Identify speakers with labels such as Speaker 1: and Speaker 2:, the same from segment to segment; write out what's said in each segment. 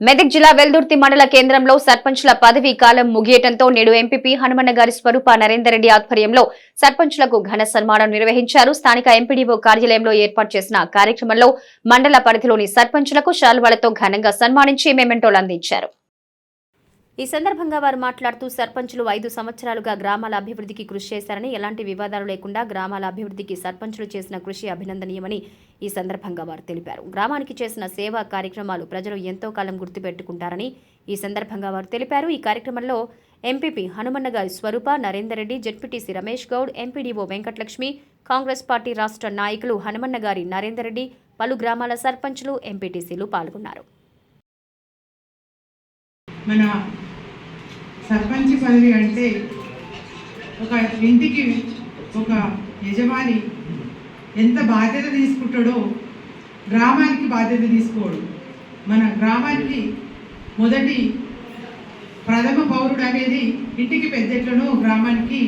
Speaker 1: మెదక్ జిల్లా వెల్దుర్తి మండల కేంద్రంలో సర్పంచుల పదవీ కాలం ముగియటంతో నేడు ఎంపీపీ హనుమన్న గారి స్వరూప నరేందర్ రెడ్డి ఆధ్వర్యంలో సర్పంచులకు ఘన సన్మానం నిర్వహించారు. స్థానిక ఎంపీడీఓ కార్యాలయంలో ఏర్పాటు చేసిన కార్యక్రమంలో మండల పరిధిలోని సర్పంచులకు శాలువాలతో ఘనంగా సన్మానించి మెమెంటోలు అందించారు. ఈ సందర్భంగా వారు మాట్లాడుతూ సర్పంచులు 5 సంవత్సరాలుగా గ్రామాల అభివృద్ధికి కృషి చేశారని, ఎలాంటి వివాదాలు లేకుండా గ్రామాల అభివృద్ధికి సర్పంచులు చేసిన కృషి అభినందనీయమని ఈ సందర్భంగా వారు తెలిపారు. గ్రామానికి చేసిన సేవా కార్యక్రమాలు ప్రజలు ఎంతో కాలం గుర్తుపెట్టుకుంటారని ఈ సందర్భంగా వారు తెలిపారు. ఈ కార్యక్రమంలో ఎంపీపీ హనుమన్న గారి Swarupa Narender Reddy, ZPTC Ramesh Goud, MPDO Venkatalakshmi, Congress party రాష్ట్ర నాయకులు హనుమన్న గారి నరేందర్ రెడ్డి, పలు గ్రామాల సర్పంచులు, ఎంపీటీసీలు పాల్గొన్నారు.
Speaker 2: సర్పంచ్ పదవి అంటే ఒక ఇంటికి ఒక యజమాని ఎంత బాధ్యత తీసుకుంటాడో గ్రామానికి బాధ్యత తీసుకోడు. మన గ్రామానికి మొదటి ప్రథమ పౌరుడు అనేది ఇంటికి పెద్దెట్లను గ్రామానికి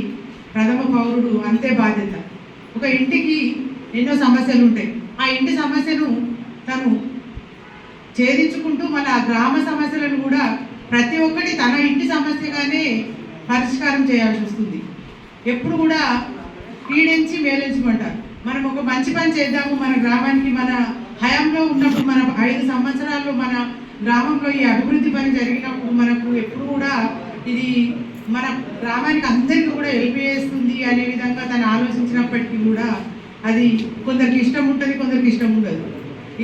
Speaker 2: ప్రథమ పౌరుడు అంతే బాధ్యత. ఒక ఇంటికి ఎన్నో సమస్యలు ఉంటాయి. ఆ ఇంటి సమస్యను తను ఛేదించుకుంటూ మన గ్రామ సమస్యలను కూడా ప్రతి ఒక్కటి తన ఇంటి సమస్యగానే పరిష్కారం చేయాల్సి వస్తుంది. ఎప్పుడు కూడా పీడించి మేలించమంటారు. మనం ఒక మంచి పని చేద్దాము మన గ్రామానికి, మన హయాంలో ఉన్నప్పుడు మన 5 సంవత్సరాల్లో మన గ్రామంలో ఈ అభివృద్ధి పని జరిగినప్పుడు మనకు ఎప్పుడు కూడా ఇది మన గ్రామానికి అందరికీ కూడా హెల్ప్ చేస్తుంది అనే విధంగా తను ఆలోచించినప్పటికీ కూడా అది కొందరికి ఇష్టం ఉంటుంది, కొందరికి ఇష్టం ఉండదు.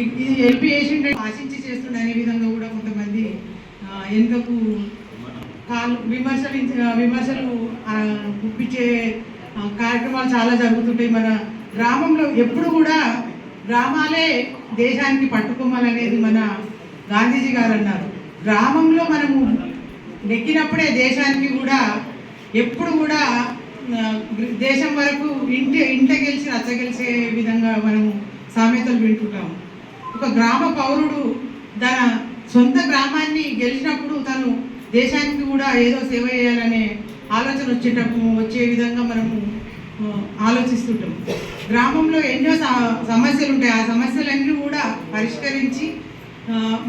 Speaker 2: ఇది హెల్ప్ చేసిండే ఆశించి చేస్తుండే అనే విధంగా కూడా కొంతమంది ఎందుకు విమర్శలు గుప్పించే కార్యక్రమాలు చాలా జరుగుతుంటాయి. మన గ్రామంలో ఎప్పుడు కూడా గ్రామాలే దేశానికి పట్టుకోవాలనేది మన గాంధీజీ గారు అన్నారు. గ్రామంలో మనము నెక్కినప్పుడే దేశానికి కూడా ఎప్పుడు కూడా దేశం వరకు ఇంట గెలిచి రచ్చ గెలిచే విధంగా మనము సామెతలు వింటుంటాము. ఒక గ్రామ పౌరుడు తన సొంత గ్రామాన్ని గెలిచినప్పుడు తను దేశానికి కూడా ఏదో సేవ చేయాలనే ఆలోచన వచ్చే విధంగా మనము ఆలోచిస్తుంటాం. గ్రామంలో ఎన్నో సమస్యలు ఉంటాయి. ఆ సమస్యలన్నీ కూడా పరిష్కరించి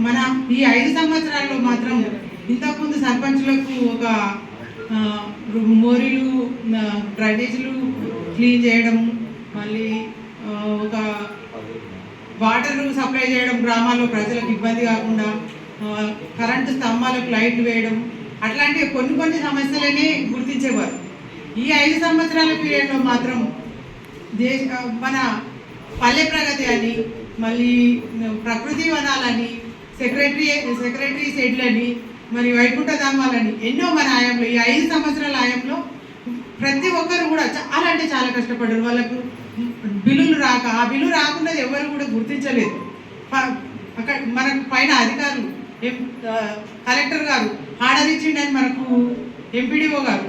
Speaker 2: మన ఈ 5 సంవత్సరాల్లో మాత్రం ఇంతకుముందు సర్పంచులకు ఒక మోరీలు, డ్రైనేజీలు క్లీన్ చేయడం, మళ్ళీ ఒక వాటర్ సప్లై చేయడం, గ్రామాల్లో ప్రజలకు ఇబ్బంది కాకుండా కరెంటు స్తంభాలకు లైట్లు వేయడం, అట్లాంటి కొన్ని సమస్యలనే గుర్తించేవారు. ఈ 5 సంవత్సరాల పీరియడ్లో మాత్రం మన పల్లె ప్రగతి అని, మళ్ళీ ప్రకృతి వనాలని, సెక్రటరీ షెడ్లని, మరి వైకుంఠ ధామాలని ఎన్నో మన ఆయంలో ఈ 5 సంవత్సరాల ఆయంలో ప్రతి ఒక్కరు కూడా చాలా అంటే చాలా కష్టపడ్డారు. వాళ్ళకు బిల్లులు రాక, ఆ బిల్లు రాకుండా ఎవరు కూడా గుర్తించలేదు. అక్కడ మనకు పైన అధికారులు కలెక్టర్ గారు ఆర్డర్ ఇచ్చిండని మనకు ఎంపీడీఓ గారు,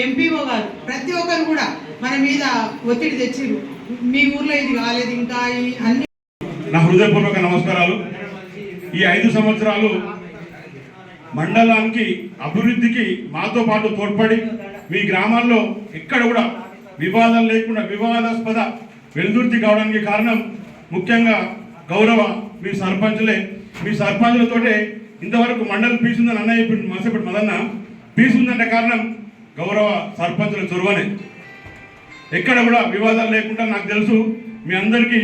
Speaker 2: ఎంపీఓ గారు ప్రతి ఒక్కరు కూడా మన మీద ఒత్తిడి తెచ్చిరు. మీ ఊర్లో ఇది కాలేదు, ఇంకా అన్ని.
Speaker 3: నా హృదయపూర్వక నమస్కారాలు. ఈ 5 సంవత్సరాలు మండలానికి అభివృద్ధికి మాతో పాటు తోడ్పడి మీ గ్రామాల్లో ఎక్కడ కూడా వివాదం లేకుండా వివాదాస్పద వెల్దుర్తి కావడానికి కారణం ముఖ్యంగా గౌరవ మీ సర్పంచులే. మీ సర్పంచులతోటే ఇంతవరకు మండలి పీస్ ఉందని అన్నయ్య మసపటి మదన్న పీస్ ఉందంటే కారణం గౌరవ సర్పంచుల చొరవనే. ఎక్కడ కూడా వివాదాలు లేకుండా నాకు తెలుసు మీ అందరికీ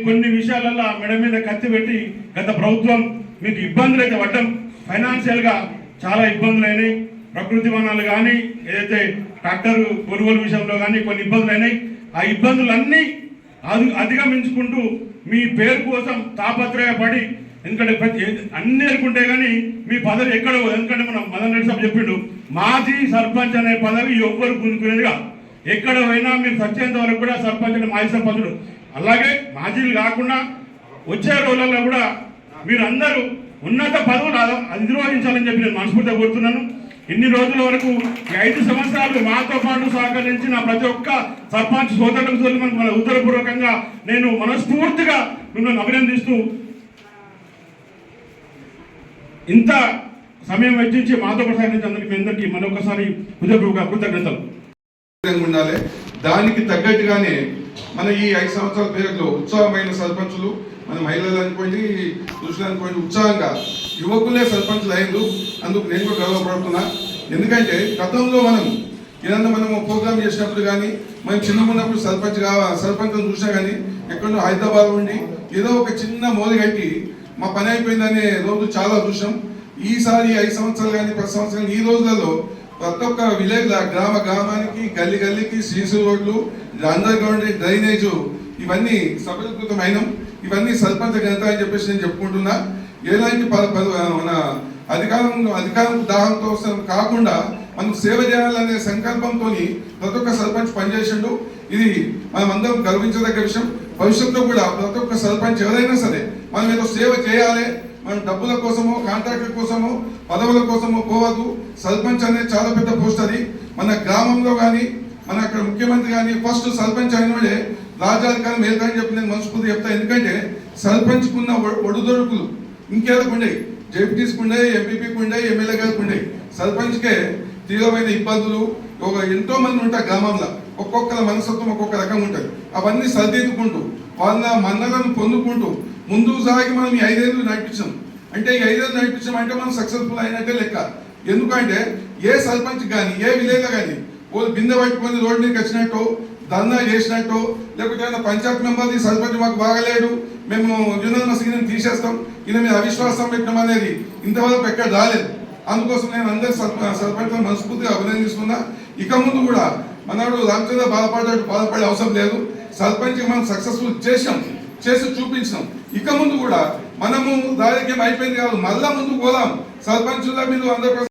Speaker 3: కొన్ని విషయాలలో మెడ మీద కత్తి పెట్టి గత ప్రభుత్వం మీకు ఇబ్బందులు అయితే పడ్డం, ఫైనాన్షియల్గా చాలా ఇబ్బందులు అయినాయి. ప్రకృతి వనాలు కానీ, ఏదైతే ట్రాక్టర్ కొనుగోలు విషయంలో కానీ కొన్ని ఇబ్బందులు అయినాయి. ఆ ఇబ్బందులన్నీ అధిగమించుకుంటూ మీ పేరు కోసం తాపత్రయపడి, ఎందుకంటే అన్ని అనుకుంటే కానీ మీ పదవి ఎక్కడో, ఎందుకంటే మనం మదన్ రెడ్డి సాబ్ చెప్పిండు, మాజీ సర్పంచ్ అనే పదవి ఎవ్వరు గుంజుకునేదిగా. ఎక్కడ పోయినా మీరు సత్యేంత వరకు కూడా సర్పంచ్ అంటే మాజీ సర్పంచుడు, అలాగే మాజీలు కాకుండా వచ్చే రోజులలో కూడా మీరు అందరూ ఉన్నత పదవులు అధిరోహించాలని చెప్పి నేను మనస్ఫూర్తిగా కోరుతున్నాను. ఇన్ని రోజుల వరకు ఈ 5 సంవత్సరాలు మాతో పాటు సహకరించిన ప్రతి ఒక్క సర్పంచ్ సోదరులకు మన ఉత్తరపూర్వకంగా నేను మనస్ఫూర్తిగా మిమ్మల్ని అభినందిస్తూ, ఇంత సమయం వెచ్చించి మాతో సహకరించినందుకు మీ అందరికీ మరొకసారి హృదయపూర్వక కృతజ్ఞతలు.
Speaker 4: ఉండాలి. దానికి తగ్గట్టుగానే మన ఈ 5 సంవత్సరాల పీరియడ్లో ఉత్సాహమైన సర్పంచులు, మన మహిళలు అనుకోండి, పురుషులు అనుకోండి, ఉత్సాహంగా యువకులే సర్పంచ్లు అయ్యారు. అందుకు నేను కూడా గర్వపడుతున్నా. ఎందుకంటే గతంలో ఏదన్నా మనము ప్రోగ్రామ్ చేసినప్పుడు కానీ మనం చిన్నగా ఉన్నప్పుడు సర్పంచ్ చూసినా కానీ ఎక్కడో హైదరాబాద్ ఉండి ఏదో ఒక చిన్న మోది కట్టి మా పని అయిపోయిందనే రోజు చాలా చూసాం. ఈసారి 5 సంవత్సరాలు కానీ 10 సంవత్సరాలు ఈ రోజులలో ప్రతి ఒక్క విలేజ్ గ్రామానికి గల్లీకి సీసీ రోడ్లు, అండర్ గ్రౌండ్ డ్రైనేజ్ ఇవన్నీ సఫలీకృతమైన ఇవన్నీ సర్పంచ్ ఘనత అని చెప్పేసి నేను చెప్పుకుంటున్నా. ఎలాంటి మన అధికారం దాహంతో కాకుండా మనం సేవ చేయాలనే సంకల్పంతో ప్రతి ఒక్క సర్పంచ్ పనిచేసిండు. ఇది మనం అందరం గర్వించదగ్గ విషయం. భవిష్యత్తులో కూడా ప్రతి ఒక్క సర్పంచ్ ఎవరైనా సరే మనం ఏదో సేవ చేయాలి, మనం డబ్బుల కోసమో కాంట్రాక్టుల కోసమో పదవుల కోసమో పోవద్దు. సర్పంచ్ అనేది చాలా పెద్ద పోస్ట్. అది మన గ్రామంలో కానీ మన అక్కడ ముఖ్యమంత్రి కానీ ఫస్ట్ సర్పంచ్ అయినోడే రాజ్యాధికారం వెళ్తారని చెప్పి నేను మనస్ఫూర్తి చెప్తాను. ఎందుకంటే సర్పంచ్కున్న ఒడుదొడుకులు ఇంకేదకు ఉండేవి, జెడ్పీటీస్కి ఉండేవి, ఎంపీపీకి ఉండేవి, ఎమ్మెల్యే గారికి ఉండేవి. సర్పంచ్కే తీవ్రమైన ఇబ్బందులు ఎంతో మంది ఉంటారు గ్రామంలో. ఒక్కొక్కల మనస్తత్వం ఒక్కొక్క రకంగా ఉంటుంది. అవన్నీ సరిదిద్దుకుంటూ వాళ్ళ మన్నలను పొందుకుంటూ ముందుకు సాగి మనం ఈ 5 ఏళ్ళు నడిపించాం. అంటే ఈ 5 ఏళ్ళు నడిపించాం అంటే మనం సక్సెస్ఫుల్ అయినట్టే లెక్క. ఎందుకంటే ఏ సర్పంచ్ కానీ ఏ విలేజ్లో కానీ వాళ్ళు బిందె పట్టుకొని రోడ్డు మీదకి వచ్చినట్టు ధర్నా చేసినట్టు లేకపోతే పంచాయత్ మెంబర్ది సర్పంచ్ మాకు బాగలేడు, మేము యునల్ సీనియర్ తీసేస్తాం, ఈయన మీద అవిశ్వాసం పెట్టడం అనేది ఇంతవరకు ఎక్కడ రాలేదు. అందుకోసం నేను అందరి సర్పంచ్ మనస్ఫూర్తిగా అభినందిస్తున్నా. ఇక ముందు కూడా మనవాడు రామచంద్ర బాధపడే అవసరం లేదు. సర్పంచ్ మనం సక్సెస్ఫుల్ చేసి చూపించాం. ఇక ముందు కూడా మనము రాజకీయం అయిపోయింది కాదు, మళ్ళా ముందుకు పోదాం. సర్పంచుల మీద 100%